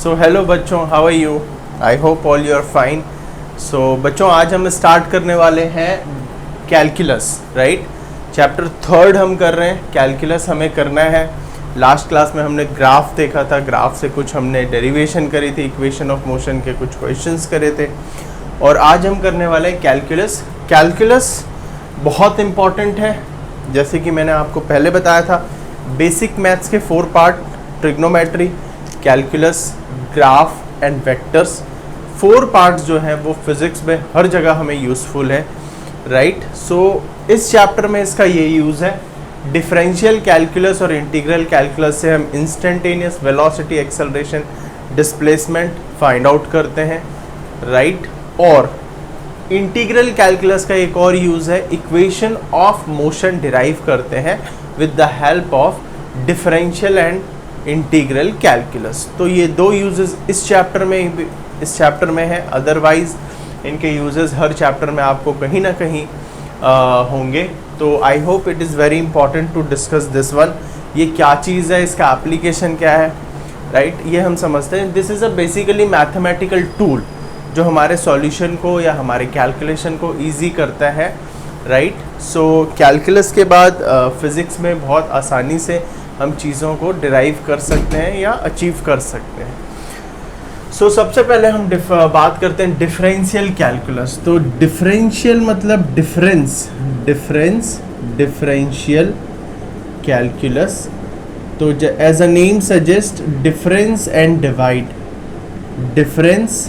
सो hello बच्चों, how are you? I hope all you are fine. So बच्चों, आज हम स्टार्ट करने वाले हैं कैलकुलस, राइट। चैप्टर 3 हम कर रहे हैं। कैलकुलस हमें करना है। लास्ट क्लास में हमने ग्राफ देखा था, ग्राफ से कुछ हमने डेरिवेशन करी थी, इक्वेशन ऑफ मोशन के कुछ क्वेश्चंस करे थे, और आज हम करने वाले हैं कैलकुलस। कैलकुलस बहुत इम्पॉर्टेंट है। जैसे कि मैंने आपको पहले बताया था, बेसिक मैथ्स के 4 part, trigonometry, calculus, graph and vectors, 4 parts जो हैं वो फिज़िक्स में हर जगह हमें यूज़फुल है, राइट। सो इस चैप्टर में इसका ये यूज़ है। डिफरेंशियल कैलकुलस और इंटीग्रल कैलकुलस से हम instantaneous velocity, acceleration, displacement find out करते हैं, राइट। और इंटीग्रल कैलकुलस का एक और यूज़ है, इक्वेशन ऑफ मोशन डिराइव करते हैं with the help of differential and integral calculus. तो ये 2 यूजेस इस चैप्टर में है। अदरवाइज इनके यूजेस हर चैप्टर में आपको कहीं ना कहीं होंगे। तो I hope it is very important to discuss this one. ये क्या चीज़ है, इसका एप्लीकेशन क्या है, राइट, ये हम समझते हैं। This is a basically mathematical tool जो हमारे सॉल्यूशन को या हमारे कैलकुलेशन को इजी करता है, राइट। सो कैलकुलस के बाद फिज़िक्स में बहुत आसानी से हम चीज़ों को डिराइव कर सकते हैं या अचीव कर सकते हैं। सो सबसे पहले हम बात करते हैं डिफरेंशियल कैलकुलस। तो डिफरेंशियल मतलब डिफरेंशियल कैलकुलस। तो as a name suggest, difference and divide, difference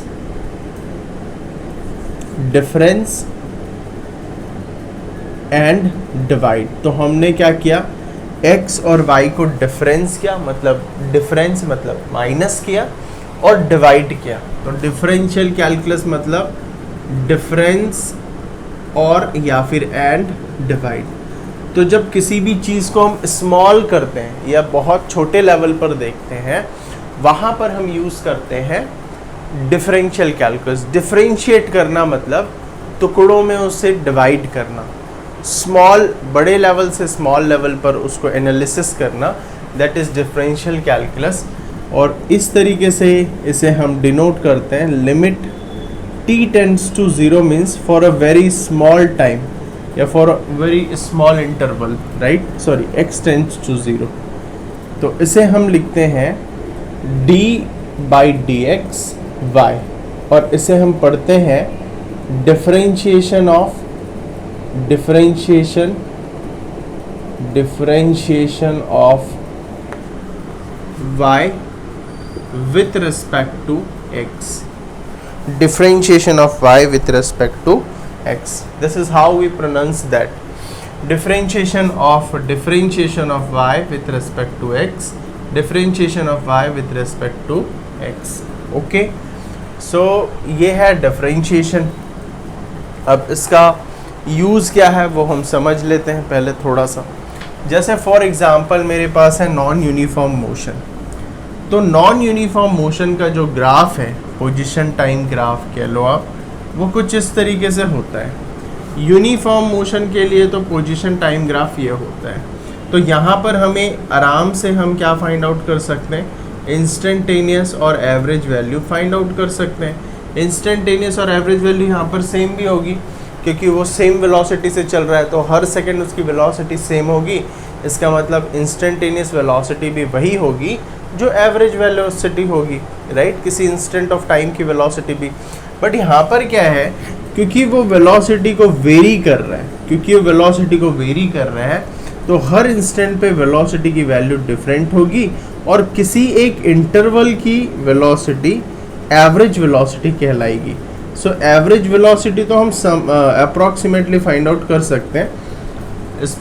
and divide. तो हमने क्या किया, x और y को डिफरेंस किया, मतलब डिफरेंस मतलब माइनस किया, और डिवाइड किया। तो डिफरेंशियल कैलकुलस मतलब डिफरेंस और या फिर एंड डिवाइड। तो जब किसी भी चीज़ को हम स्मॉल करते हैं या बहुत छोटे लेवल पर देखते हैं, वहाँ पर हम यूज़ करते हैं डिफरेंशियल कैलकुलस। डिफरेंशिएट करना मतलब टुकड़ों में उसे डिवाइड करना, स्मॉल बड़े लेवल से स्मॉल लेवल पर उसको एनालिसिस करना, दैट इज़ डिफरेंशियल कैलकुलस। और इस तरीके से इसे हम डिनोट करते हैं। Limit t tends to 0 means for a very small time या for a very small interval, right, sorry, x tends to 0। तो इसे हम लिखते हैं d/dx y, और इसे हम पढ़ते हैं differentiation of y with respect to x. Differentiation of y with respect to x. This is how we pronounce that. Differentiation of y with respect to x. Differentiation of y with respect to x. Okay. So ये है differentiation. अब इसका use क्या है वो हम समझ लेते हैं पहले थोड़ा सा। जैसे फॉर एग्ज़ाम्पल मेरे पास है नॉन यूनिफॉर्म मोशन। तो नॉन यूनिफॉर्म मोशन का जो ग्राफ है, पोजीशन टाइम ग्राफ कह लो आप, वो कुछ इस तरीके से होता है। यूनिफॉर्म मोशन के लिए तो पोजीशन टाइम ग्राफ ये होता है। तो यहाँ पर हमें आराम से हम क्या फाइंड आउट कर सकते हैं, इंस्टेंटेनियस और एवरेज वैल्यू फाइंड आउट कर सकते हैं। इंस्टेंटेनियस और एवरेज वैल्यू यहाँ पर सेम भी होगी क्योंकि वो सेम वेलोसिटी से चल रहा है, तो हर सेकंड उसकी वेलोसिटी सेम होगी। इसका मतलब इंस्टेंटेनियस वेलोसिटी भी वही होगी जो एवरेज वेलोसिटी होगी, राइट, किसी इंस्टेंट ऑफ टाइम की वेलोसिटी भी। बट यहाँ पर क्या है, क्योंकि वो वेलोसिटी को वेरी कर रहा है, तो हर इंस्टेंट पे वेलोसिटी की वैल्यू डिफरेंट होगी, और किसी एक इंटरवल की वेलोसिटी एवरेज वेलोसिटी कहलाएगी। सो एवरेज वेलोसिटी तो हम अप्रॉक्सीमेटली फाइंड आउट कर सकते हैं इस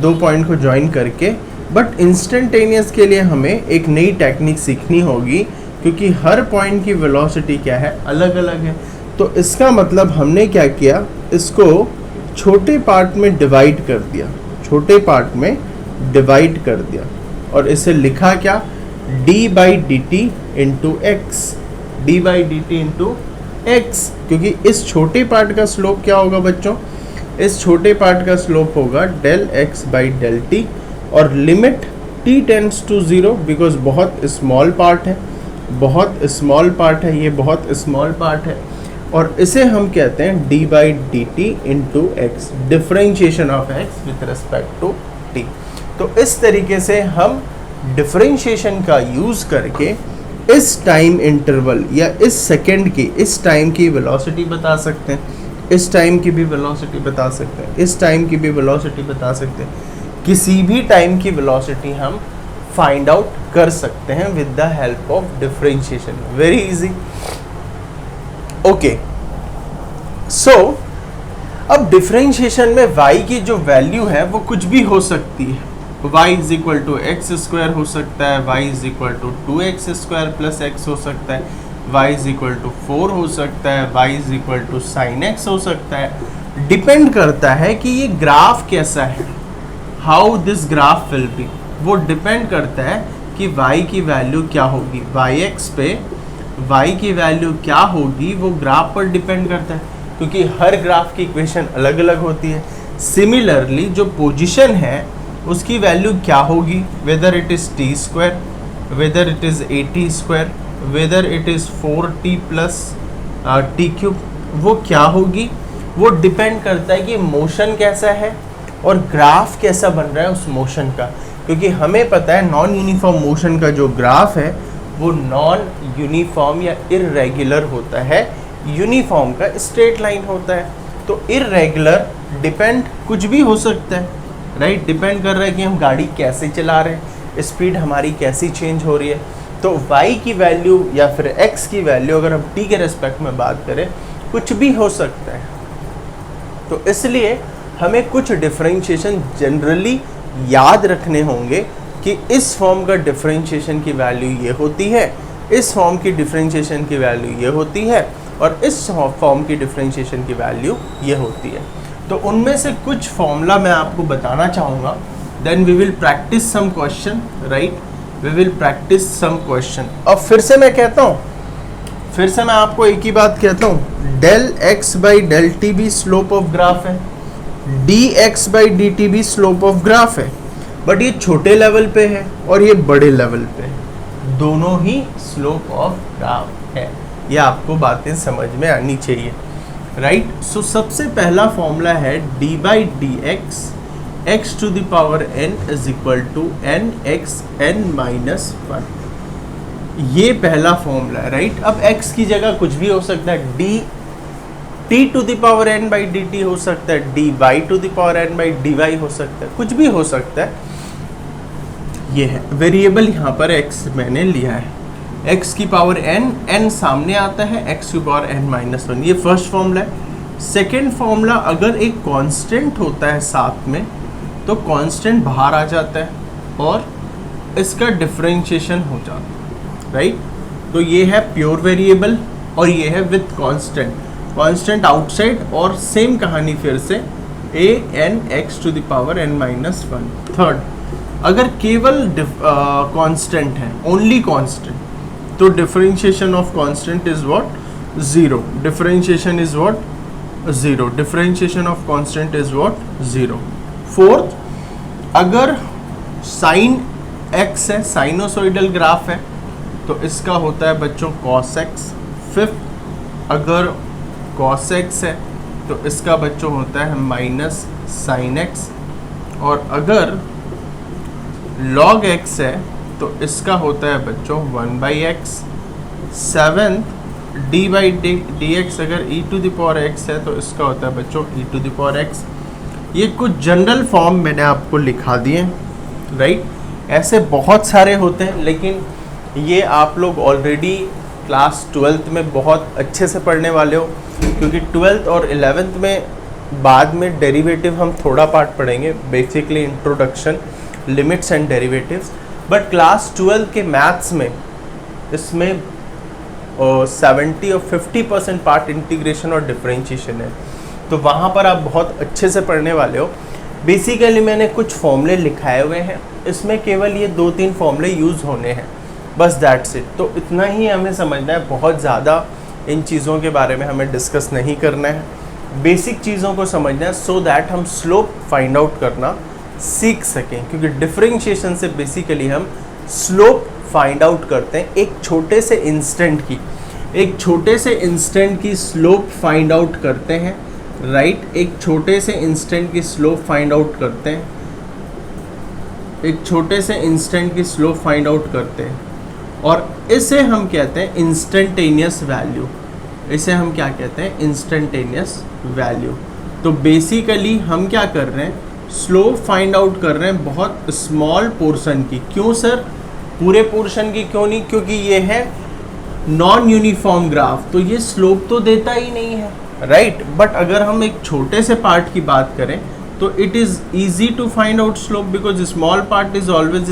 2 पॉइंट को ज्वाइन करके। बट इंस्टेंटेनियस के लिए हमें एक नई टेक्निक सीखनी होगी, क्योंकि हर पॉइंट की वेलोसिटी क्या है, अलग अलग है। तो इसका मतलब हमने क्या किया, इसको छोटे पार्ट में डिवाइड कर दिया, और इसे लिखा क्या, d/dt इंटू x, क्योंकि इस छोटे पार्ट का स्लोप क्या होगा बच्चों, इस छोटे पार्ट का स्लोप होगा del x/del t, और limit t tends to 0 because बहुत स्मॉल पार्ट है, बहुत स्मॉल पार्ट है, ये बहुत स्मॉल पार्ट है, और इसे हम कहते हैं d by d t into x, differentiation of x with respect to t. तो इस तरीके से हम डिफरेंशिएशन का यूज़ करके इस टाइम इंटरवल या इस सेकंड की, इस टाइम की वेलोसिटी बता सकते हैं, इस टाइम की भी वेलोसिटी बता सकते हैं, इस टाइम की भी वेलोसिटी बता सकते हैं, किसी भी टाइम की वेलोसिटी हम फाइंड आउट कर सकते हैं with the help of differentiation. Very easy. Okay, so अब डिफरेंशिएशन में y की जो वैल्यू है वो कुछ भी हो सकती है। y is equal to x square हो सकता है, y is equal to 2x square plus x हो सकता है, y इज इक्वल टू 4 हो सकता है, y is equal to sine x हो सकता है। डिपेंड करता है कि ये ग्राफ कैसा है, how this graph will be, वो डिपेंड करता है कि y की वैल्यू क्या होगी, yx पे y की वैल्यू क्या होगी वो ग्राफ पर डिपेंड करता है, क्योंकि हर ग्राफ की इक्वेशन अलग अलग होती है। सिमिलरली जो पोजीशन है उसकी वैल्यू क्या होगी, whether it is T square, whether it is 80 square, whether it is 4t plus T cube, वो क्या होगी, वो डिपेंड करता है कि मोशन कैसा है और ग्राफ कैसा बन रहा है उस मोशन का। क्योंकि हमें पता है नॉन यूनिफॉर्म मोशन का जो ग्राफ है वो नॉन यूनिफॉर्म या इर्रेगुलर होता है, यूनिफॉर्म का स्ट्रेट लाइन होता है। तो इर्रेगुलर डिपेंड कुछ भी हो सकता है, राइट, डिपेंड कर रहा है कि हम गाड़ी कैसे चला रहे हैं, स्पीड हमारी कैसी चेंज हो रही है। तो y की वैल्यू या फिर x की वैल्यू अगर हम t के रेस्पेक्ट में बात करें कुछ भी हो सकता है। तो इसलिए हमें कुछ डिफरेंशिएशन जनरली याद रखने होंगे कि इस फॉर्म का डिफरेंशिएशन की वैल्यू ये होती है, इस फॉर्म की डिफरेंशिएशन की वैल्यू ये होती है, और इस फॉर्म की डिफरेंशिएशन की वैल्यू ये होती है। तो उनमें से कुछ फॉर्मूला मैं आपको बताना चाहूँगा, then we will practise some question, right, we will practise some question. अब फिर से मैं कहता हूँ, फिर से मैं आपको एक ही बात कहता हूँ, del x by del t भी स्लोप ऑफ ग्राफ है, d x by d t भी स्लोप ऑफ ग्राफ है, बट ये छोटे लेवल पे है और ये बड़े लेवल पे है, दोनों ही स्लोप ऑफ ग्राफ है। ये आपको बातें समझ में आनी चाहिए, राइट। सो सबसे पहला फॉर्मूला है d by d x to the power n is equal to n x n minus 1। ये पहला फॉर्मूला है, राइट। अब x की जगह कुछ भी हो सकता है, d t to the power n by d t हो सकता है, d y to the power n by d y हो सकता है, कुछ भी हो सकता है। ये है वेरिएबल, यहाँ पर x मैंने लिया है, x की पावर n सामने आता है, x की पावर n माइनस 1, ये फर्स्ट फॉर्मूला है। सेकेंड फॉर्मूला, अगर एक कांस्टेंट होता है साथ में तो कांस्टेंट बाहर आ जाता है और इसका डिफरेंशिएशन हो जाता है, राइट। तो ये है प्योर वेरिएबल और ये है विथ कांस्टेंट, कांस्टेंट आउटसाइड, और सेम कहानी फिर से a n x to the power n minus 1। Third, अगर केवल कांस्टेंट है, ओनली कांस्टेंट, तो differentiation of constant is what, 0। Differentiation is what, 0। Differentiation of constant is what, 0। Fourth, अगर sine x है, साइनोसॉइडल ग्राफ है, तो इसका होता है बच्चों cos x। फिफ्थ, अगर cos x है तो इसका बच्चों होता है माइनस साइन x, और अगर log x है तो इसका होता है बच्चों 1/x। Seventh, d by d x अगर e to the power x है तो इसका होता है बच्चों e to the power x। ये कुछ जनरल फॉर्म मैंने आपको लिखा दिए, राइट। ऐसे बहुत सारे होते हैं, लेकिन ये आप लोग ऑलरेडी क्लास 12th में बहुत अच्छे से पढ़ने वाले हो, क्योंकि 12th और 11th में बाद में डेरिवेटिव हम थोड़ा पार्ट पढ़ेंगे, basically introduction, limits and derivatives. But class 12 के मैथ्स में इसमें 70 और 50% पार्ट इंटीग्रेशन और डिफरेंशिएशन है, तो वहाँ पर आप बहुत अच्छे से पढ़ने वाले हो। बेसिकली मैंने कुछ फॉर्मूले लिखाए हुए हैं, इसमें केवल ये 2-3 फॉर्मूले यूज़ होने हैं, बस दैट्स इट। तो इतना ही हमें समझना है, बहुत ज़्यादा इन चीज़ों के बारे में हमें डिस्कस नहीं करना है, बेसिक चीज़ों को समझना है, सो दैट हम स्लोप फाइंड आउट करना सीख सकें, क्योंकि डिफरेंशिएशन से बेसिकली हम स्लोप फाइंड आउट करते हैं, एक छोटे से इंस्टेंट की स्लोप फाइंड आउट करते हैं, राइट। एक छोटे से इंस्टेंट की स्लोप फाइंड आउट करते हैं, और इसे हम कहते हैं इंस्टेंटेनियस वैल्यू। तो बेसिकली हम क्या कर रहे हैं, स्लोप फाइंड आउट कर रहे हैं बहुत स्मॉल पोर्शन की। क्यों सर, पूरे पोर्शन की क्यों नहीं, क्योंकि ये है नॉन यूनिफॉर्म ग्राफ, तो ये स्लोप तो देता ही नहीं है, राइट। बट अगर हम एक छोटे से पार्ट की बात करें तो it is easy to find out slope, because small part is always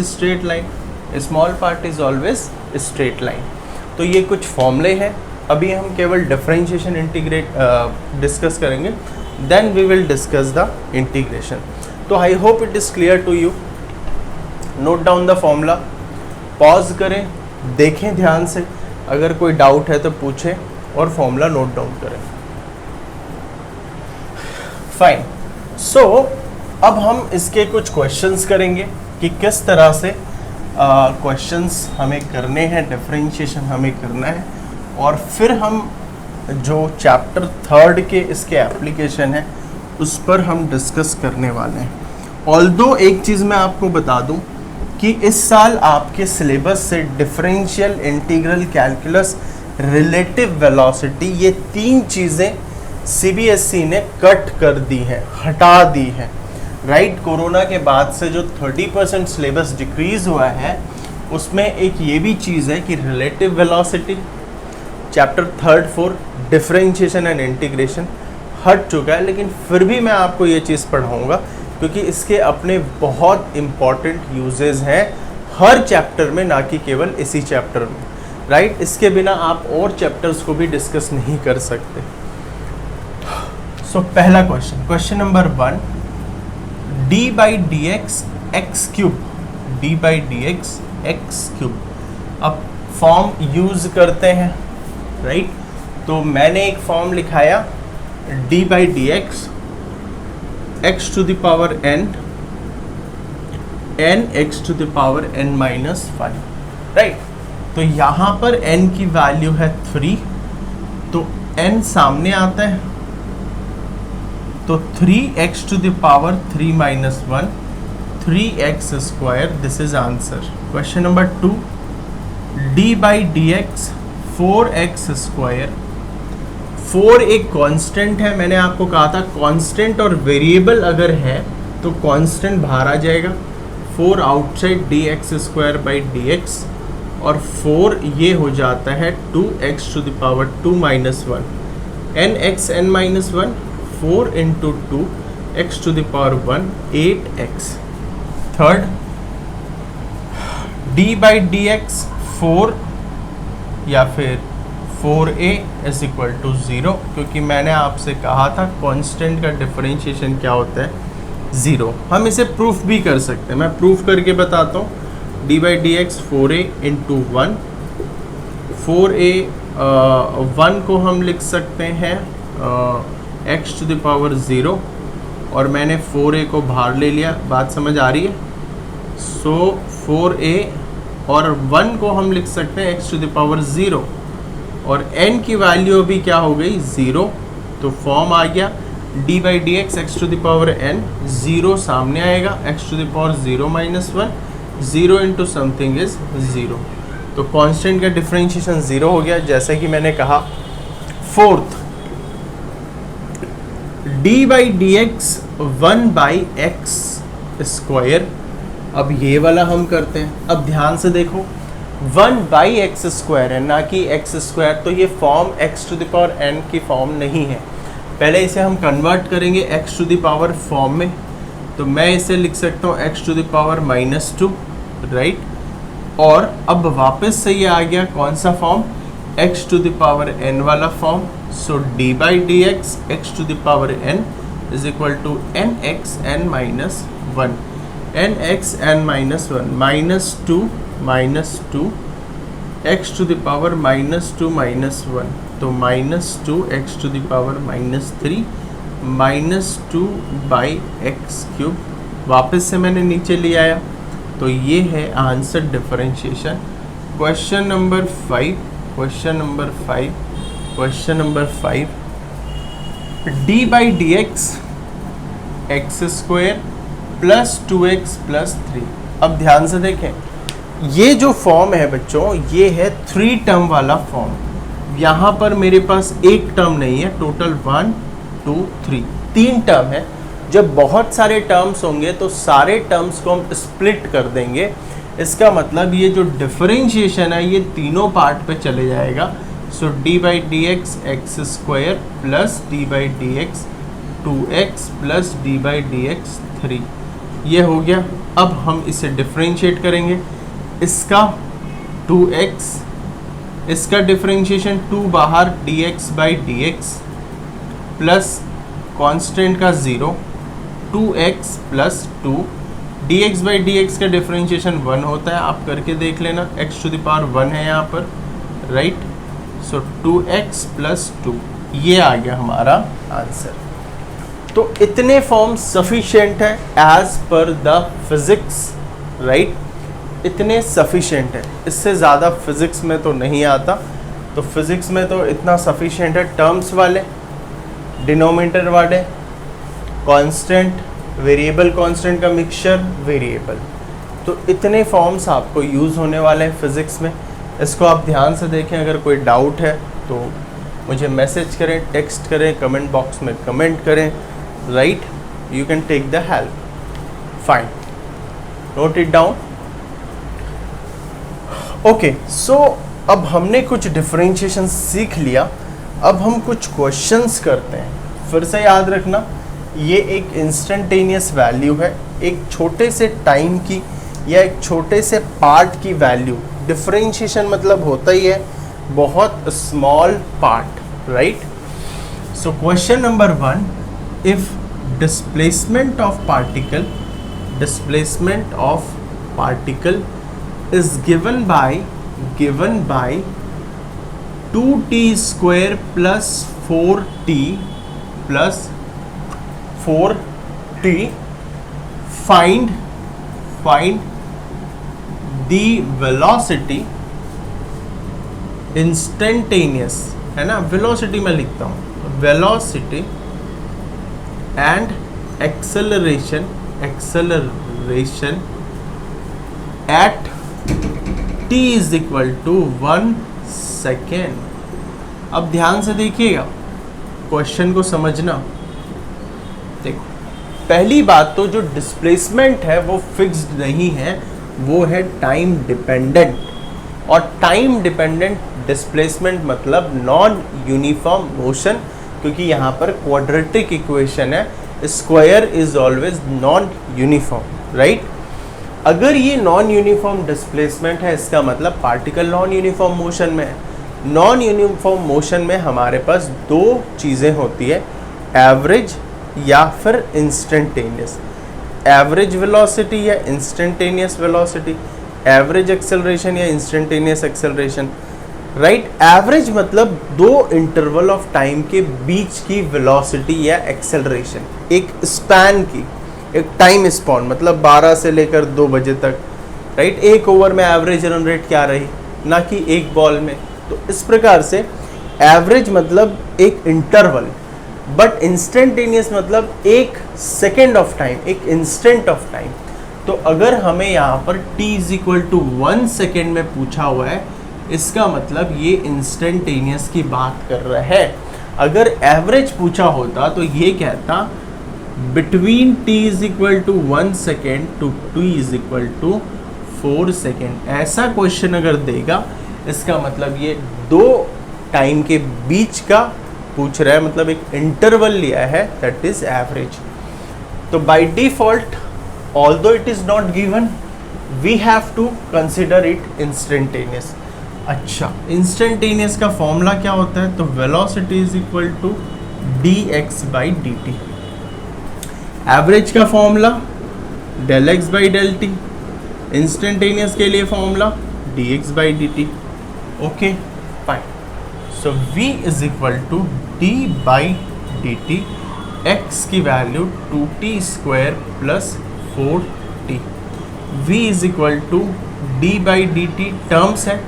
straight line. तो ये कुछ फॉर्मूले हैं, अभी हम केवल डिफरेंशिएशन इंटीग्रेट डिस्कस करेंगे, then we will discuss the integration. तो I hope it is clear to you. Note down the formula, pause करें, देखें ध्यान से, अगर कोई डाउट है तो पूछें और फॉर्मूला नोट डाउन करें। फाइन। सो अब हम इसके कुछ क्वेश्चंस करेंगे कि किस तरह से क्वेश्चंस हमें करने हैं, डिफरेंशिएशन हमें करना है, और फिर हम जो चैप्टर 3 के इसके एप्लीकेशन है उस पर हम डिस्कस करने वाले हैं। ऑल्दो एक चीज़ मैं आपको बता दूं कि इस साल आपके सिलेबस से differential, integral calculus, relative velocity, ये 3 चीज़ें सीबीएसई ने कट कर दी हैं, हटा दी हैं, राइट। कोरोना के बाद से जो 30% सिलेबस डिक्रीज हुआ है उसमें एक ये भी चीज़ है कि relative velocity, chapter 3, 4, differentiation and integration हट चुका है, लेकिन फिर भी मैं आपको ये चीज़ पढ़ाऊँगा क्योंकि इसके अपने बहुत इम्पॉर्टेंट यूजेस हैं हर चैप्टर में, ना कि केवल इसी चैप्टर में, राइट। इसके बिना आप और चैप्टर्स को भी डिस्कस नहीं कर सकते। सो पहला question number 1, d/dx x cube, d/dx x cube. अब फॉर्म यूज करते हैं, राइट। तो मैंने एक फॉर्म लिखाया d/dx x to the power n x to the power n minus 5, right. तो यहाँ पर n की वैल्यू है 3, तो n सामने आता है, तो 3x to the power 3 minus 1, 3x square, this is answer. Question number 2, d/dx 4x square. 4 एक कांस्टेंट है, मैंने आपको कहा था कांस्टेंट और वेरिएबल अगर है तो कांस्टेंट बाहर आ जाएगा, 4 outside dx square by dx, और 4 ये हो जाता है 2x to the power 2 minus 1, nx n minus 1, 4 into 2 x to the power 1, 8x। Third, d/dx 4 या फिर 4a इज इक्वल टू 0, क्योंकि मैंने आपसे कहा था कांस्टेंट का डिफरेंशिएशन क्या होता है, 0। हम इसे प्रूफ भी कर सकते हैं, मैं प्रूफ करके बताता हूँ। d/dx 4a इंटू 1, 4a 1 को हम लिख सकते हैं x to the power 0, और मैंने 4a को बाहर ले लिया, बात समझ आ रही है। सो 4a और 1 को हम लिख सकते हैं x to the power 0, और n की वैल्यू अभी क्या हो गई, 0। तो फॉर्म आ गया d/dx x to the power n, 0 सामने आएगा, x to the power 0 minus 1, 0 into something is 0। तो कांस्टेंट का डिफरेंशिएशन 0 हो गया, जैसे कि मैंने कहा। Fourth, d/dx 1/x square. अब ये वाला हम करते हैं, अब ध्यान से देखो, 1/x स्क्वायर है ना कि x स्क्वायर, तो ये form x to the power n की फॉर्म नहीं है। पहले इसे हम कन्वर्ट करेंगे x to the power form में, तो मैं इसे लिख सकता हूँ x to the power -2, right. और अब वापस से ये आ गया कौन सा form, x to the power n वाला form. So d/dx x to the power n is equal to nx n minus 1, nx n minus 1, -2 x to the power -2 -1, तो -2 x to the power -3 -2/x cube. वापस से मैंने नीचे ले आया, तो ये है answer differentiation. Question number 5, D by d x x square plus 2x plus 3। अब ध्यान से देखें, ये जो फॉर्म है बच्चों, ये है 3 टर्म वाला फॉर्म। यहाँ पर मेरे पास एक टर्म नहीं है, टोटल 1 2 3 टर्म है। जब बहुत सारे टर्म्स होंगे तो सारे टर्म्स को हम स्प्लिट कर देंगे। इसका मतलब ये जो डिफरेंशिएशन है ये तीनों पार्ट पे चले जाएगा। So d by d x x square plus d by d x 2x plus d by d x 3, ये हो गया। अब हम इसे डिफरेंशिएट करेंगे। इसका 2x, इसका डिफरेंशिएशन 2 बाहर dx by d x plus constant का 0 2x plus 2 dx by d x का डिफरेंशिएशन 1 होता है, आप करके देख लेना। x टू द पावर 1 है यहाँ पर, राइट। सो 2x प्लस 2, ये आ गया हमारा आंसर। तो इतने फॉर्म सफिशिएंट है as per the physics, right. इतने सफिशिएंट है, इससे ज़्यादा फिजिक्स में तो नहीं आता। तो फिजिक्स में तो इतना सफिशिएंट है, टर्म्स वाले, डिनोमिनेटर वाले, कांस्टेंट, वेरिएबल कांस्टेंट का मिक्सचर, वेरिएबल। तो इतने फॉर्म्स आपको यूज़ होने वाले हैं फिज़िक्स में। इसको आप ध्यान से देखें। अगर कोई डाउट है तो मुझे मैसेज करें, टेक्स्ट करें, कमेंट बॉक्स में कमेंट करें, right. You can take the help, fine, note it down. Okay, so अब हमने कुछ डिफरेंशिएशन सीख लिया। अब हम कुछ क्वेश्चंस करते हैं। फिर से याद रखना, ये एक इंस्टेंटेनियस वैल्यू है, एक छोटे से टाइम की या एक छोटे से पार्ट की वैल्यू। डिफरेंशिएशन मतलब होता ही है बहुत small part, right. So question number 1, if displacement of particle is given by 2t square plus 4t plus 4t, find the velocity instantaneous, है ना, वेलोसिटी में लिखता हूँ, velocity and acceleration at t is equal to 1 second. अब ध्यान से देखिएगा, question को समझना। देखो, पहली बात तो जो डिस्प्लेसमेंट है वो फिक्स्ड नहीं है, वो है टाइम डिपेंडेंट। और टाइम डिपेंडेंट डिस्प्लेसमेंट मतलब नॉन यूनिफॉर्म मोशन, क्योंकि यहाँ पर क्वाड्रेटिक इक्वेशन है, square is always non uniform, right. अगर ये नॉन यूनिफॉर्म डिस्प्लेसमेंट है, इसका मतलब पार्टिकल नॉन यूनिफॉर्म मोशन में है। नॉन यूनिफॉर्म मोशन में हमारे पास दो चीज़ें होती है, एवरेज या फिर इंस्टेंटेनियस। एवरेज वेलोसिटी या इंस्टेंटेनियस वेलोसिटी, एवरेज एक्सेलरेशन या इंस्टेंटेनियस एक्सेलरेशन, राइट। एवरेज मतलब दो इंटरवल ऑफ टाइम के बीच की वेलोसिटी या एक्सेलरेशन, एक स्पैन की, एक टाइम स्पॉन, मतलब 12 से लेकर 2 बजे तक, राइट। एक ओवर में एवरेज रन रेट क्या रही, ना कि एक बॉल में। तो इस प्रकार से एवरेज मतलब एक इंटरवल, बट इंस्टेंटेनियस मतलब एक सेकेंड ऑफ टाइम, एक इंस्टेंट ऑफ टाइम। तो अगर हमें यहाँ पर t is equal to 1 second में पूछा हुआ है, इसका मतलब ये इंस्टेंटेनियस की बात कर रहा है। अगर एवरेज पूछा होता तो ये कहता between t is equal to 1 second to t is equal to 4 second. ऐसा क्वेश्चन अगर देगा, इसका मतलब ये दो टाइम के बीच का पूछ रहा है, मतलब एक इंटरवल लिया है, दैट इज एवरेज। तो by default, although it is not given, we have to consider it instantaneous. अच्छा, इंस्टेंटेनियस का फॉर्मूला क्या होता है? तो velocity is equal to dx by dt। Average का formula del x by del t, instantaneous के लिए formula dx by dt। Okay, fine. So v is equal to d by dt, x की value 2t square plus 4t, v is equal to d by dt terms है,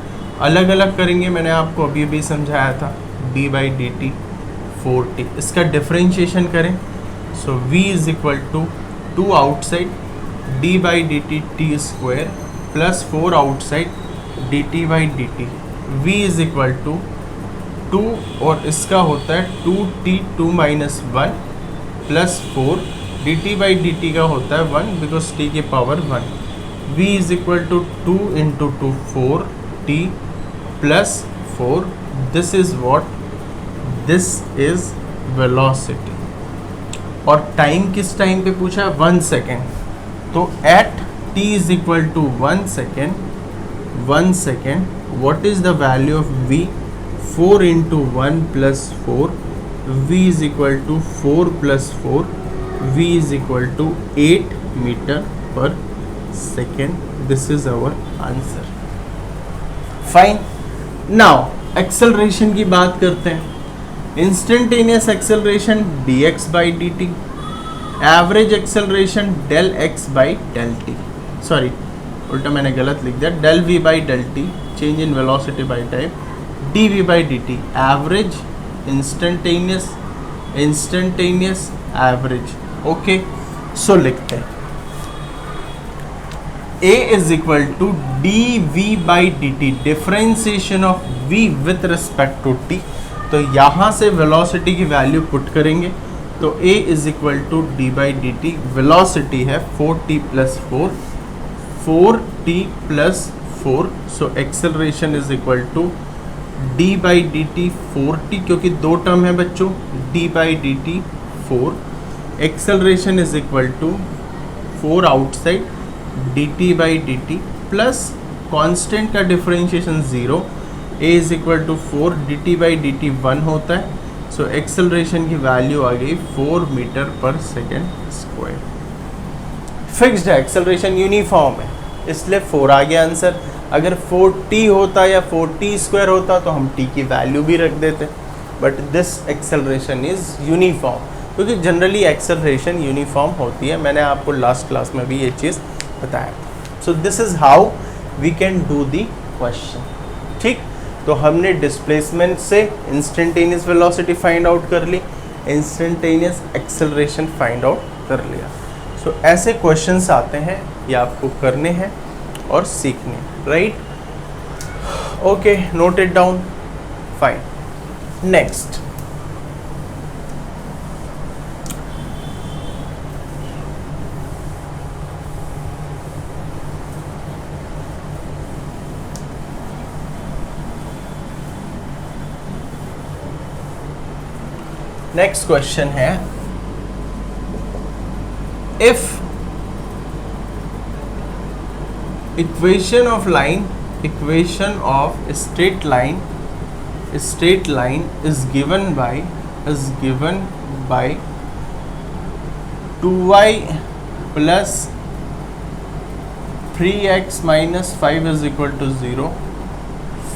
अलग अलग करेंगे, मैंने आपको अभी अभी समझाया था, D by d T 4t, इसका डिफरेंशिएशन करें, so v is equal to 2 outside d by d t t square plus 4 outside d t by d t, v is equal to 2 और इसका होता है 2t 2 minus 1 plus 4 d t by d t का होता है 1 because t की power 1, v is equal to 2 into 2 4t plus 4, this is what, this is velocity. और time किस टाइम पे पूछा है, 1 सेकेंड, तो at t is equal to 1 second what is the value of v, 4 into 1 plus 4, v is equal to 4 plus 4, v is equal to 8 meter per second. This is our answer. Fine. Now acceleration की बात करते हैं, instantaneous acceleration dx by dt, average acceleration del x by del t, sorry उल्टा मैंने गलत लिख दिया, del v by del t, change in velocity by time, dv by dt, average, instantaneous average, okay, so लिखते हैं a is equal to dv by dt, differentiation of v with respect to t, तो यहाँ से velocity की value put करेंगे, तो a is equal to d by dt, velocity है 4t plus 4t plus 4, so acceleration is equal to d by dt 4t, क्योंकि दो term है बच्चों, d by dt 4, acceleration is equal to 4 outside dt by dt plus constant का differentiation 0, a is equal to 4, dt by dt 1 होता है, so acceleration की value आ गई 4 metre पर सेकेंड स्क्वायर। फिक्स्ड है, एक्सेलरेशन यूनिफॉर्म है, इसलिए 4 आ गया आंसर। अगर 4t होता या 4t स्क्वायर होता तो हम t की वैल्यू भी रख देते, but this acceleration is uniform, क्योंकि जनरली एक्सेलरेशन यूनिफॉर्म होती है, मैंने आपको लास्ट क्लास में भी ये चीज़ बताया। So this is how we can do the question, ठीक। तो हमने डिस्प्लेसमेंट से इंस्टेंटेनियस वेलोसिटी फाइंड आउट कर ली, इंस्टेंटेनियस एक्सेलरेशन फाइंड आउट कर लिया। सो ऐसे क्वेश्चंस आते हैं, ये आपको करने हैं और सीखने, right, okay, note it down, fine. Next, next question है, if equation of straight line is given by 2y plus 3x minus 5 is equal to 0,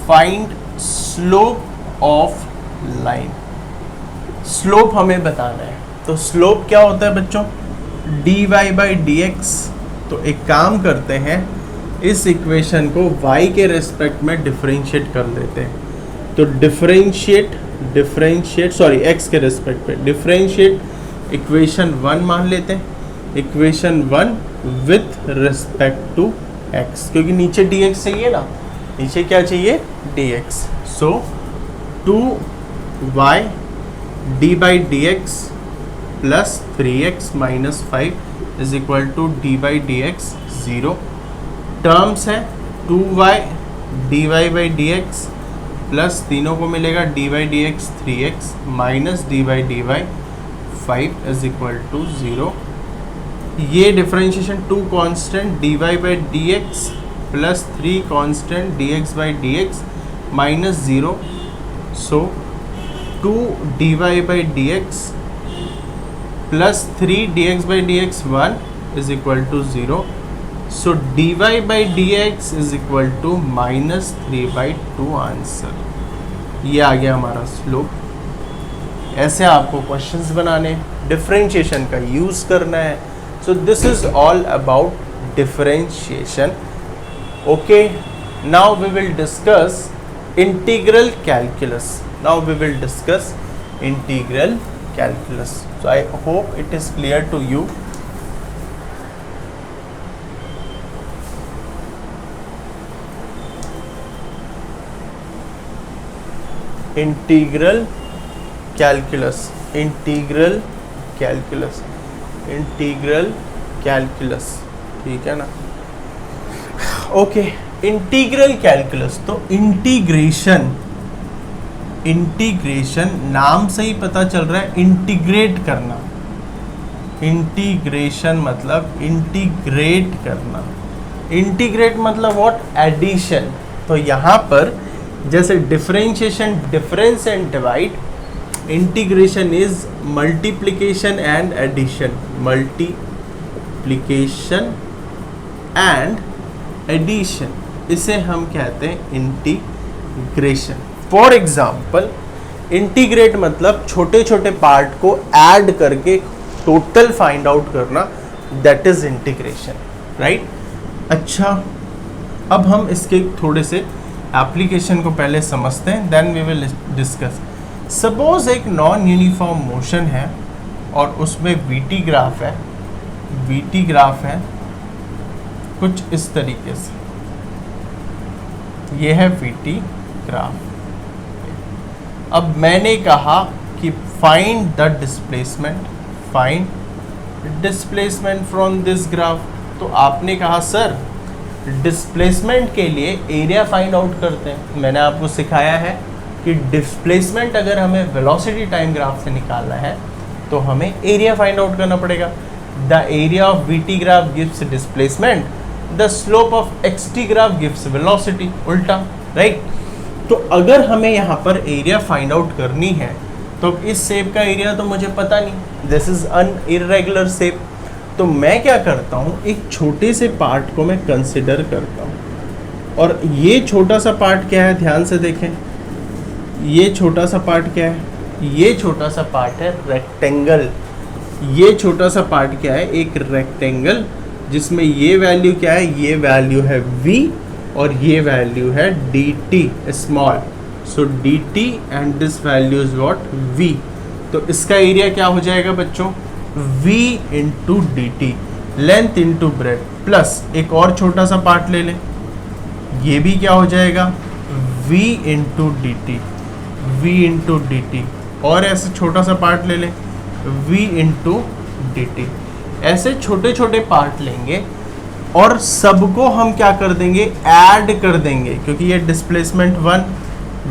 find slope of line। Slope हमें बताना है, तो स्लोप क्या होता है बच्चों, dy बाई dx। तो एक काम करते हैं, इस इक्वेशन को y के रेस्पेक्ट में डिफरेंशिएट कर देते हैं, तो x के रेस्पेक्ट पे डिफरेंशिएट इक्वेशन 1 मान लेते हैं, equation 1 with respect to x, क्योंकि नीचे dx चाहिए ना, नीचे क्या चाहिए, dx। So 2y d by dx plus 3x minus 5 is equal to d by dx 0, terms है 2y dy by dx plus तीनों को मिलेगा d by dx 3x minus d by dy 5 is equal to 0, ये differentiation 2 constant dy by dx plus 3 constant dx by dx minus 0, so 2 dy by dx plus 3 dx by dx 1 is equal to 0, so dy by dx is equal to minus 3 by 2 answer. ये आ गया हमारा slope. ऐसे आपको questions बनाने, differentiation का use करना है। सो this is all about differentiation, okay. Now we will discuss integral calculus. Now we will discuss integral calculus. So I hope it is clear to you. Integral calculus, integral calculus, integral calculus, ठीक है ना? Okay, integral calculus, तो integration, integration नाम से ही पता चल रहा है इंटीग्रेट करना। इंटीग्रेशन मतलब इंटीग्रेट करना। इंटीग्रेट मतलब व्हाट? एडिशन। तो यहाँ पर जैसे differentiation, difference and divide, integration is multiplication and addition, multiplication and addition, इसे हम कहते हैं इंटीग्रेशन। फॉर एग्जाम्पल, इंटीग्रेट मतलब छोटे छोटे पार्ट को ऐड करके टोटल फाइंड आउट करना, दैट इज इंटीग्रेशन, राइट? अच्छा, अब हम इसके थोड़े से एप्लीकेशन को पहले समझते हैं, then we will discuss. Suppose एक नॉन यूनिफॉर्म मोशन है और उसमें वीटी ग्राफ है, वीटी ग्राफ है कुछ इस तरीके से, ये है वीटी ग्राफ। अब मैंने कहा कि find the displacement, find displacement from this graph. तो आपने कहा सर डिस्प्लेसमेंट के लिए एरिया फाइंड आउट करते हैं। मैंने आपको सिखाया है कि डिस्प्लेसमेंट अगर हमें वेलोसिटी टाइम ग्राफ से निकालना है तो हमें एरिया फाइंड आउट करना पड़ेगा। The area of VT graph gives displacement, the slope of XT graph gives velocity, उल्टा, राइट? तो अगर हमें यहाँ पर एरिया फाइंड आउट करनी है तो इस शेप का एरिया तो मुझे पता नहीं, this is an irregular shape. तो मैं क्या करता हूँ, एक छोटे से पार्ट को मैं कंसिडर करता हूँ, और ये छोटा सा पार्ट क्या है, ध्यान से देखें, ये छोटा सा पार्ट क्या है, ये छोटा सा पार्ट है रेक्टेंगल। ये छोटा सा पार्ट क्या है, एक रेक्टेंगल, जिसमें ये वैल्यू क्या है, ये वैल्यू है v और ये वैल्यू है dt small. So dt and this value is what, v। तो इसका एरिया क्या हो जाएगा बच्चों, v into D T, length into breadth, plus एक और छोटा सा पार्ट ले लें, ये भी क्या हो जाएगा, v into D T, v into D t, और ऐसे छोटा सा पार्ट ले लें, v इंटू डी टी। ऐसे छोटे छोटे पार्ट लेंगे और सबको हम क्या कर देंगे, ऐड कर देंगे, क्योंकि ये displacement 1,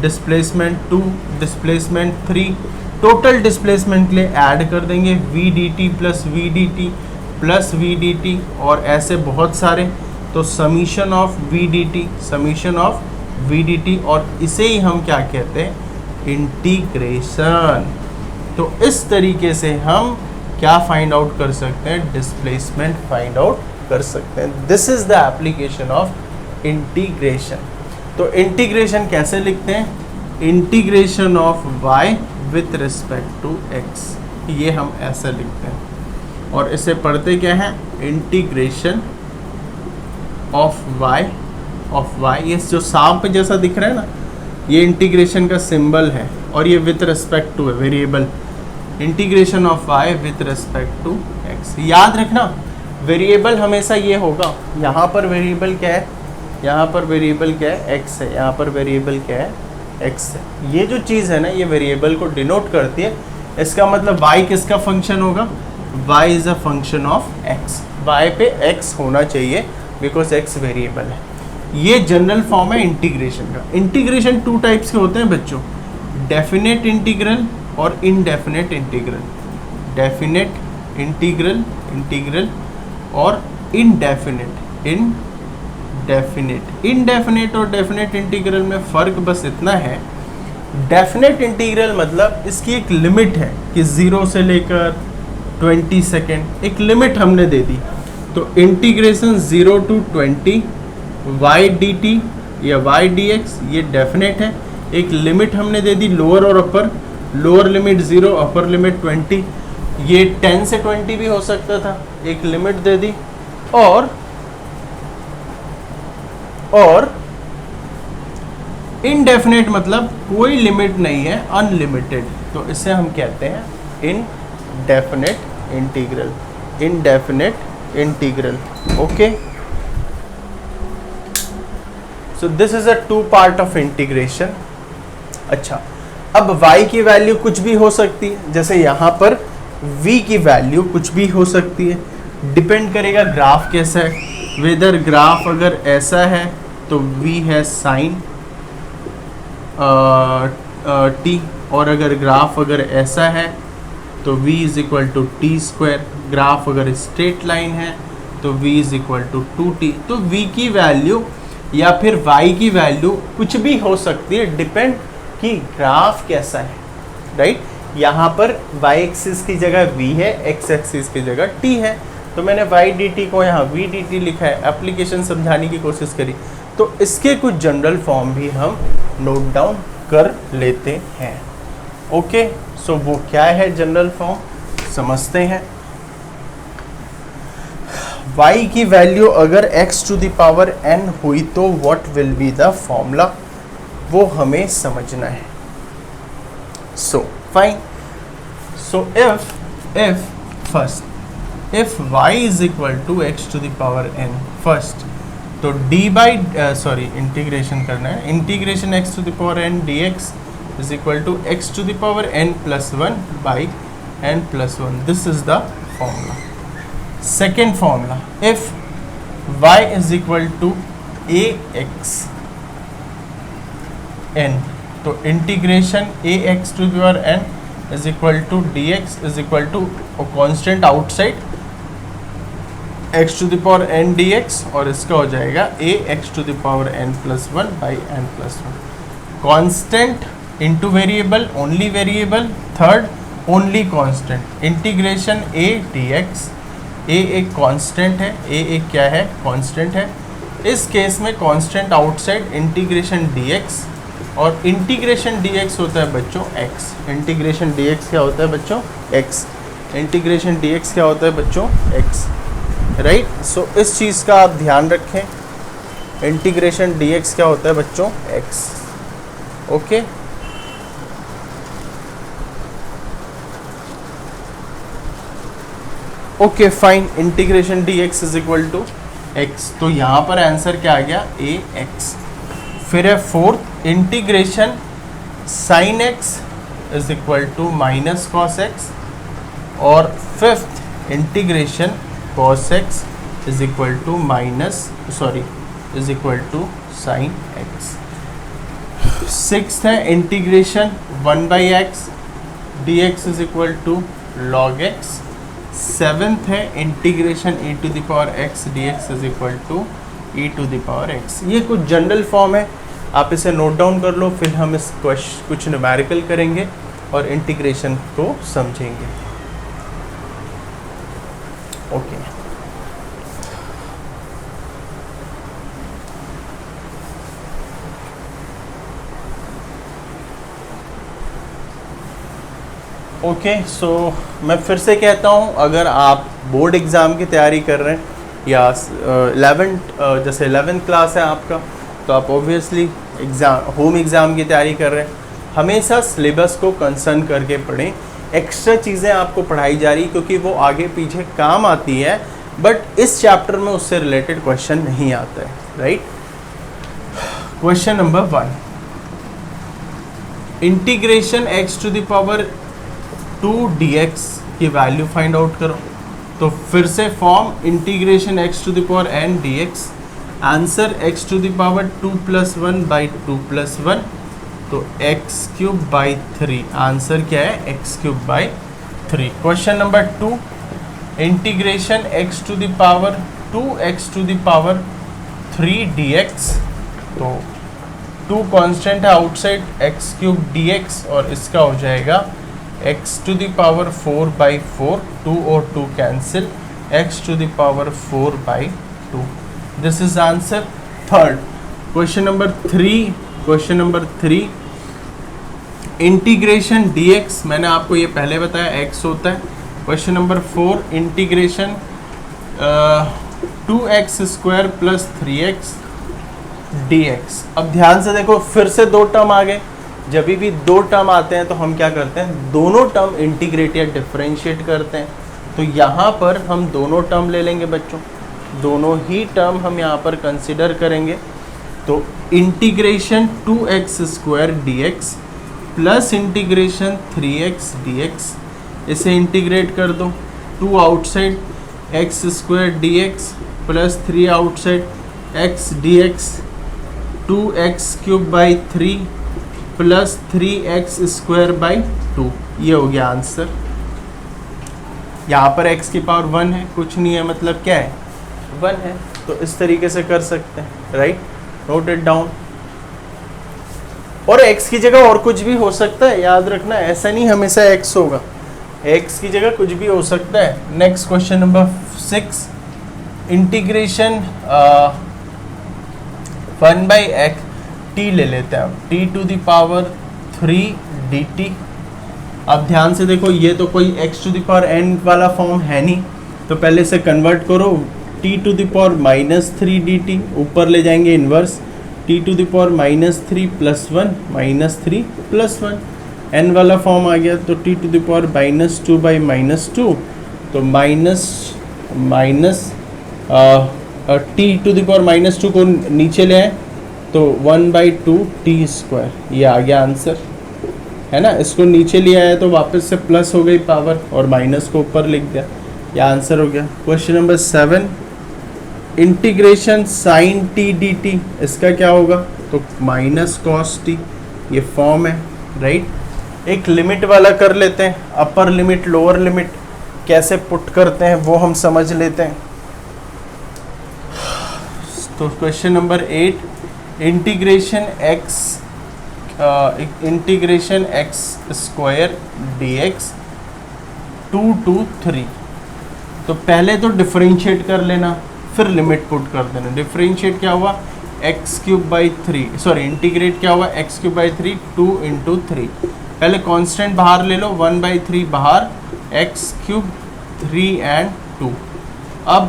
displacement 2, displacement 3, total displacement के लिए ऐड कर देंगे v d t plus v d t plus v d t, और ऐसे बहुत सारे। तो summation of v d t, summation of v d t, और इसे ही हम क्या कहते हैं, इंटीग्रेशन। तो इस तरीके से हम क्या फाइंड आउट कर सकते हैं, डिस्प्लेसमेंट फाइंड आउट कर सकते हैं। This is the application of integration. तो इंटीग्रेशन कैसे लिखते हैं, integration of y with respect to x, ये हम ऐसे लिखते हैं, और इसे पढ़ते क्या है, इंटीग्रेशन ऑफ y, ये जो सांप जैसा दिख रहा है ना, ये इंटीग्रेशन का सिंबल है, और ये विथ रिस्पेक्ट टू है, variable, integration of y with respect to x। याद रखना वेरिएबल हमेशा ये होगा, यहाँ पर वेरिएबल क्या है, यहाँ पर वेरिएबल क्या है, x है, यहाँ पर वेरिएबल क्या है, x है। ये जो चीज़ है ना, ये वेरिएबल को डिनोट करती है। इसका मतलब y किसका फंक्शन होगा, y is a function of x, y पे x होना चाहिए, बिकॉज x वेरिएबल है। ये जनरल फॉर्म है इंटीग्रेशन का। इंटीग्रेशन 2 टाइप्स के होते हैं बच्चों, डेफिनेट इंटीग्रल और indefinite integral. Definite integral, integral, और इनडेफिनेट, इनडेफिनेट और डेफिनेट इंटीग्रल में फ़र्क बस इतना है, डेफिनेट इंटीग्रल मतलब इसकी एक लिमिट है कि 0 से लेकर 20 सेकेंड, एक लिमिट हमने दे दी। तो इंटीग्रेशन 0 to 20 y dt या y dx, ये डेफिनेट है। एक लिमिट हमने दे दी लोअर और अपर, लोअर लिमिट 0, अपर लिमिट 20, ये 10 से 20 भी हो सकता था, एक लिमिट दे दी। और इनडेफिनेट मतलब कोई लिमिट नहीं है, अनलिमिटेड, तो इसे हम कहते हैं indefinite integral, indefinite integral. Okay, so this is a two part of integration. अच्छा, अब y की वैल्यू कुछ भी हो सकती है, जैसे यहाँ पर v की वैल्यू कुछ भी हो सकती है, डिपेंड करेगा ग्राफ कैसा है। वेदर ग्राफ अगर ऐसा है तो v है साइन t, और अगर ग्राफ अगर ऐसा है तो v is equal to t square. Graph अगर स्ट्रेट लाइन है तो v is equal to 2t। तो v की वैल्यू या फिर y की वैल्यू कुछ भी हो सकती है, डिपेंड कि ग्राफ कैसा है, राइट। यहाँ पर y एक्सिस की जगह v है, x एक्सिस की जगह t है, तो मैंने y dt को यहाँ v dt लिखा है, एप्लीकेशन समझाने की कोशिश करी। तो इसके कुछ जनरल फॉर्म भी हम नोट डाउन कर लेते हैं। ओके, सो वो क्या है जनरल फॉर्म, समझते हैं। y की वैल्यू अगर x to the power n हुई तो what will be the formula, वो हमें समझना है। So fine, so if first if y is equal to x to the power n first, तो d बाई इंटीग्रेशन करना है, integration x to the power n dx is equal to x to the power n plus 1 by n plus 1, this is the formula. Second formula, if y is equal to ax n, तो integration ax to the power n is equal to dx is equal to constant outside x to the power n dx, और इसका हो जाएगा ax to the power n plus 1 by n plus 1। Constant into variable, only variable, third only constant, integration a dx, a एक constant है, a एक क्या है, constant है। इस केस में कांस्टेंट आउटसाइड इंटीग्रेशन dx, और इंटीग्रेशन dx होता है बच्चों x, इंटीग्रेशन dx क्या होता है बच्चों, x, इंटीग्रेशन dx क्या होता है बच्चों, x, राइट। सो इस चीज़ का आप ध्यान रखें, इंटीग्रेशन dx क्या होता है बच्चों, x। Okay, okay fine, integration dx is equal to x, तो यहाँ पर आंसर क्या आ गया, ax। फिर है fourth, integration sine x is equal to minus cos x, और fifth integration cos x is equal to is equal to sine x। Sixth है integration 1 by x dx is equal to log x। Seventh है integration e to the power x dx is equal to e to the power x। ये कुछ general form है, आप इसे note down कर लो, फिर हम इस कुछ न्यूमेरिकल करेंगे और इंटीग्रेशन को समझेंगे। ओके, ओके, सो मैं फिर से कहता हूँ, अगर आप बोर्ड एग्ज़ाम की तैयारी कर रहे हैं या 11th क्लास है आपका, तो आप ऑब्वियसली होम एग्ज़ाम की तैयारी कर रहे हैं, हमेशा सिलेबस को कंसर्न करके पढ़ें। एक्स्ट्रा चीज़ें आपको पढ़ाई जा रही क्योंकि वो आगे पीछे काम आती है, बट इस चैप्टर में उससे रिलेटेड क्वेश्चन नहीं आता है, right. Question number 1, integration x to the power 2 dx की वैल्यू फाइंड आउट करो। तो फिर से form, integration x to the power n dx, answer x to the power 2 plus 1 by 2 plus 1, तो x क्यूब बाई 3, आंसर क्या है, x cube by 3। Question number 2, integration x to the power 2x to the power 3 dx, तो 2 constant है outside, x cube dx, और इसका हो जाएगा x to the power 4 by 4, 2 और 2 cancel, x to the power 4 by 2, this is answer. Third question number 3, integration dx, मैंने आपको ये पहले बताया x होता है। Question number 4, integration 2x square plus 3x dx। अब ध्यान से देखो, फिर से दो टर्म आ गए। जब भी दो टर्म आते हैं तो हम क्या करते हैं, दोनों टर्म इंटीग्रेट या डिफरेंशिएट करते हैं। तो यहाँ पर हम दोनों टर्म ले लेंगे बच्चों, दोनों ही टर्म हम यहाँ पर कंसिडर करेंगे। तो integration 2x² dx plus integration 3x dx, इसे इंटीग्रेट कर दो। 2 outside x² dx plus 3 outside x dx, 2x³ 3 plus 3x² 2, ये हो गया आंसर। यहाँ पर x की पावर 1 है, कुछ नहीं है, मतलब क्या है, 1 है। तो इस तरीके से कर सकते हैं, राइट, नोट इट डाउन। और x की जगह और कुछ भी हो सकता है, याद रखना, ऐसा नहीं हमेशा x होगा, x की जगह कुछ भी हो सकता है। Next question number 6, integration 1/x t ले लेते हैं, t⁻³ dt। अब ध्यान से देखो, ये तो कोई x⁴n वाला फॉर्म है नहीं, तो पहले से कन्वर्ट करो, t⁻³ dt, ऊपर ले जाएंगे इन्वर्स, t⁻³ +1 -3 +1, n वाला फॉर्म आ गया, तो t⁻²/-2, तो t⁻² को नीचे ले आए तो 1/2t², ये आ गया आंसर, है ना। इसको नीचे लिया है तो वापस से प्लस हो गई पावर, और माइनस को ऊपर लिख दिया, ये आंसर हो गया। Question number 7, integration sin t dt, इसका क्या होगा, तो -cos t, ये फॉर्म है, राइट। एक लिमिट वाला कर लेते हैं, अपर लिमिट लोअर लिमिट कैसे पुट करते हैं वो हम समझ लेते हैं। तो question number 8, integration x² dx 2 to 3। तो पहले तो डिफरेंशिएट कर लेना, फिर लिमिट पुट कर देना। डिफरेंशिएट क्या हुआ, x³ 3, इंटीग्रेट क्या हुआ, x³ 2 × 3। पहले कांस्टेंट बाहर ले लो, 1/3 बाहर, x³ 3 and 2। अब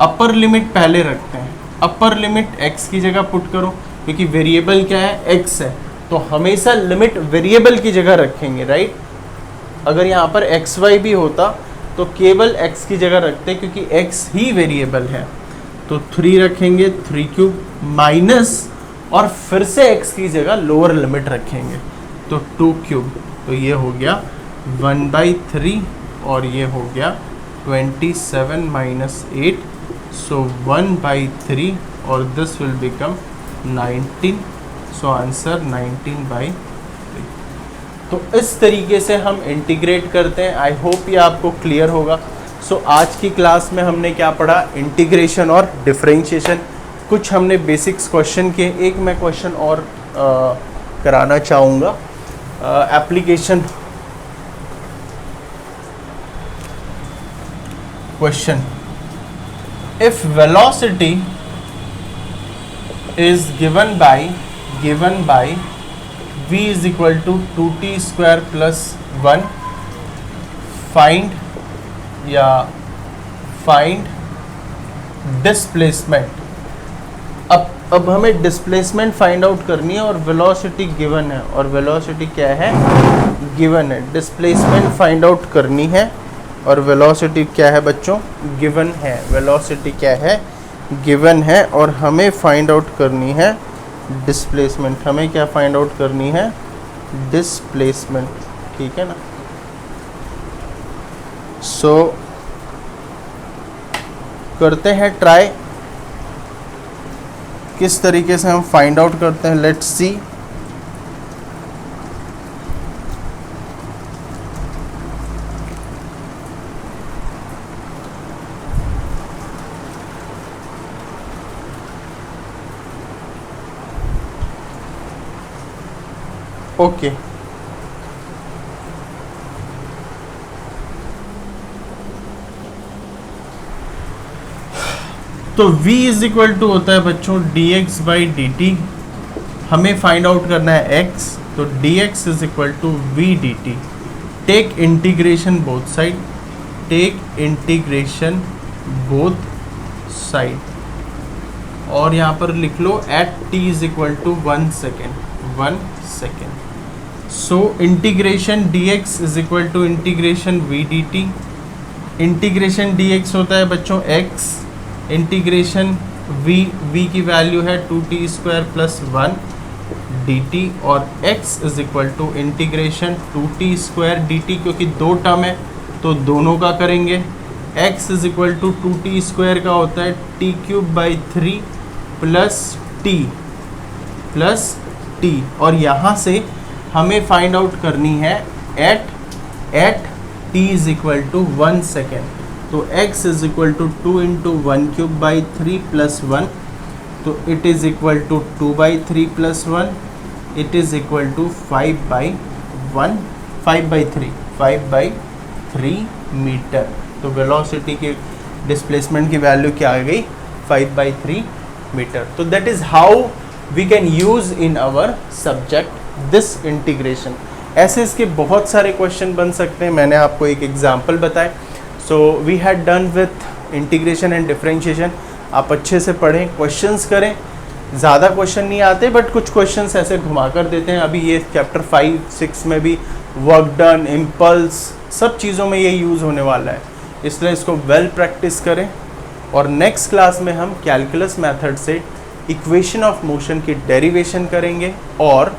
अपर लिमिट पहले रखते हैं, अपर लिमिट x की जगह पुट करो, क्योंकि वेरिएबल क्या है, x है, तो हमेशा लिमिट वेरिएबल की जगह रखेंगे, राइट। अगर यहाँ पर xy भी होता तो केवल x की जगह रखते, क्योंकि x ही वेरिएबल है। तो 3 रखेंगे, 3³ माइनस, और फिर से x की जगह लोअर लिमिट रखेंगे, तो 2³, तो ये हो गया 1/3, और ये हो गया 27 - 8, सो 1/3, और this will become 19, so answer 19/3। तो इस तरीके से हम इंटीग्रेट करते हैं। आई होप ये आपको क्लियर होगा। सो आज की क्लास में हमने क्या पढ़ा, इंटीग्रेशन और डिफरेंशिएशन। कुछ हमने बेसिक्स क्वेश्चन के, एक मैं क्वेश्चन और कराना चाहूँगा, application question. If velocity is given by v is equal to 2t² plus 1, find displacement। अब हमें डिस्प्लेसमेंट फाइंड आउट करनी है, और वेलोसिटी गिवन है, और वेलोसिटी क्या है, गिवन है। डिस्प्लेसमेंट फाइंड आउट करनी है, और वेलोसिटी क्या है बच्चों, गिवन है। वेलोसिटी क्या है, गिवन है, और हमें फाइंड आउट करनी है डिस्प्लेसमेंट। हमें क्या फाइंड आउट करनी है, डिस्प्लेसमेंट, ठीक है ना। सो करते हैं ट्राई, किस तरीके से हम फाइंड आउट करते हैं, लेट्स सी। ओके, तो v इज इक्वल टू होता है बच्चों dx/dt। हमें फाइंड आउट करना है x, तो dx is equal to v dt। Take integration both side, take integration both side. और यहाँ पर लिख लो at t is equal to 1 second 1 second. So integration dx is equal to integration v dt। Integration dx होता है बच्चों x, integration v की value है 2t स्क्वायर प्लस 1 dt, और x is equal to integration 2t square dt, क्योंकि दो term है तो दोनों का करेंगे। x is equal to 2t square का होता है t cube by 3 plus t, और यहाँ से हमें फाइंड आउट करनी है at t is equal to 1 second. तो x is equal to 2 into 1 cube by 3 plus 1, तो it is equal to 2 by 3 plus 1, it is equal to 5 by 3 metre. तो velocity की डिस्प्लेसमेंट की वैल्यू क्या आ गई 5 बाई 3 मीटर। तो that is how we can use in our subject this integration. ऐसे इसके बहुत सारे क्वेश्चन बन सकते हैं, मैंने आपको एक एग्जांपल बताया। So we had done with integration and differentiation. आप अच्छे से पढ़ें, क्वेश्चंस करें, ज़्यादा क्वेश्चन नहीं आते बट कुछ क्वेश्चंस ऐसे घुमा कर देते हैं। अभी ये चैप्टर 5-6 में भी वर्क डन, इम्पल्स, सब चीज़ों में ये यूज़ होने वाला है, इसलिए इसको वेल प्रैक्टिस करें। और नेक्स्ट क्लास में हम कैलकुलस मेथड से इक्वेशन ऑफ मोशन की डेरिवेशन करेंगे और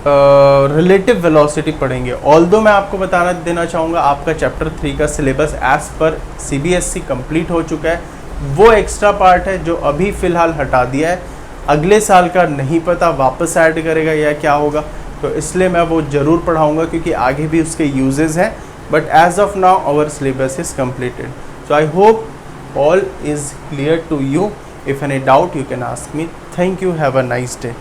रिलेटिव वेलोसिटी पढ़ेंगे। ऑल्दो मैं आपको बताना देना चाहूँगा आपका चैप्टर 3 का syllabus as per CBSE complete हो चुका है। वो एक्स्ट्रा पार्ट है जो अभी फ़िलहाल हटा दिया है, अगले साल का नहीं पता वापस ऐड करेगा या क्या होगा, तो इसलिए मैं वो ज़रूर पढ़ाऊँगा क्योंकि आगे भी उसके यूजेस हैं। But as of now our syllabus is completed. So I hope all is clear to you. If any doubt you can ask me. Thank you. Have a nice day.